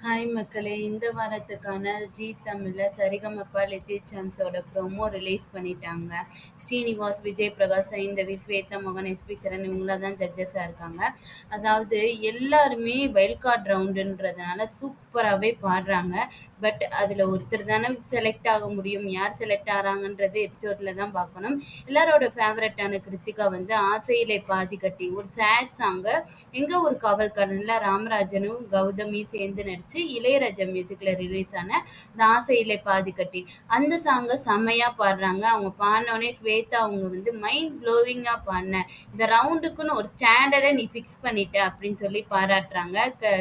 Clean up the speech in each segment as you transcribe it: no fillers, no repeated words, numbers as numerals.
Hi மக்களே! இந்த வாரத்துக்கான ஜீ தமிழ்ல சரிகமப லிட்டில் சாம்ப்ஸோட ப்ரோமோ ரிலீஸ் பண்ணிட்டாங்க. ஸ்ரீனிவாஸ், விஜய் பிரகாஷ், சைந்தவி, ஸ்வேதா மோகன், எஸ்பி சரண் இவங்களாம் தான் ஜட்ஜஸா இருக்காங்க. அதாவது எல்லாருமே வைல்ட் கார்ட் ரவுண்டுன்றதுனால சூப்பராகவே பாடுறாங்க. பட் அதில் ஒருத்தர் தானே செலக்ட் ஆக முடியும். யார் செலக்ட் ஆகிறாங்கன்றது எபிசோட்ல தான் பார்க்கணும். எல்லாரோட ஃபேவரட்டான கிருத்திகா வந்து ஆசையிலே பாதி கட்டி ஒரு சேட் சாங்கை எங்க ஒரு காவல்காரன்ல ராமராஜனும் கௌதமியும் சேர்ந்து நடிச்சு இளையராஜா மியூசிக்ல ரிலீஸ் ஆன இந்த ஆசையிலே பாதி கட்டி அந்த சாங்கை செம்மையா பாடுறாங்க. அவங்க பாடினோடனே ஸ்வேதா அவங்க வந்து மைண்ட் ப்ளோவிங்கா பாடின இந்த ரவுண்டுக்குன்னு ஒரு ஸ்டாண்டர்டை நீ ஃபிக்ஸ் பண்ணிட்ட அப்படின்னு சொல்லி பாராட்டுறாங்க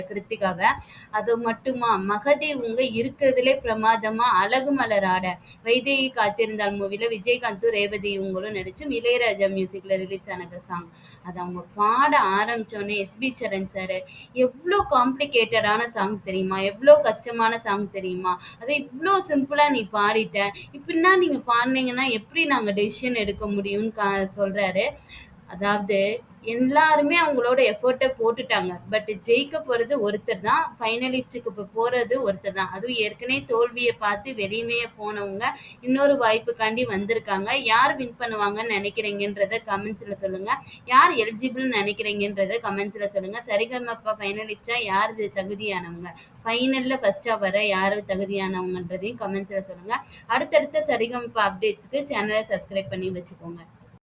கிருத்திகாவை. அது மட்டுமா மகதி உங்க இருக்கிறதுலே பிரமாதமா அழகு மலர் ஆட வைதேகி காத்திருந்தால் மூவில விஜயகாந்தும் ரேவதி இவங்களும் நடிச்சு இளையராஜா மியூசிக்ல ரிலீஸ் ஆன சாங். அது அவங்க பாட ஆரம்பிச்சோடனே எஸ்பி சரண் சார் எவ்வளோ காம்ப்ளிகேட்டடான சாங் தெரியுமா, எவ்வளோ கஷ்டமான சாங் தெரியுமா, அதை இவ்வளோ சிம்பிளா நீ பாடிட்ட, இப்படின்னா நீங்க பாடினீங்கன்னா எப்படி நாங்க டெசிஷன் எடுக்க முடியும்னு சொல்றாரு. அதாவது எல்லாருமே அவங்களோட எஃபர்ட்டை போட்டுட்டாங்க. பட் ஜெயிக்க போறது ஒருத்தர் தான், ஃபைனலிஸ்டுக்கு இப்போ போறது ஒருத்தர் தான். அதுவும் ஏற்கனவே தோல்வியை பார்த்து வெளியே போனவங்க இன்னொரு வாய்ப்புக்காண்டி வந்திருக்காங்க. யார் வின் பண்ணுவாங்கன்னு நினைக்கிறீங்கன்றத கமெண்ட்ஸ்ல சொல்லுங்க. யார் எலிஜிபிள்னு நினைக்கிறீங்கன்றத கமெண்ட்ஸ்ல சொல்லுங்க. சரிகமப்பா ஃபைனலிஸ்டா யார் தகுதியானவங்க, ஃபைனல்ல ஃபர்ஸ்டா வர யார் தகுதியானவங்கன்றதையும் கமெண்ட்ஸ்ல சொல்லுங்க. அடுத்தடுத்த சரிகமப்பா அப்டேட்ஸ்க்கு சேனலை சப்ஸ்கிரைப் பண்ணி வச்சுக்கோங்க.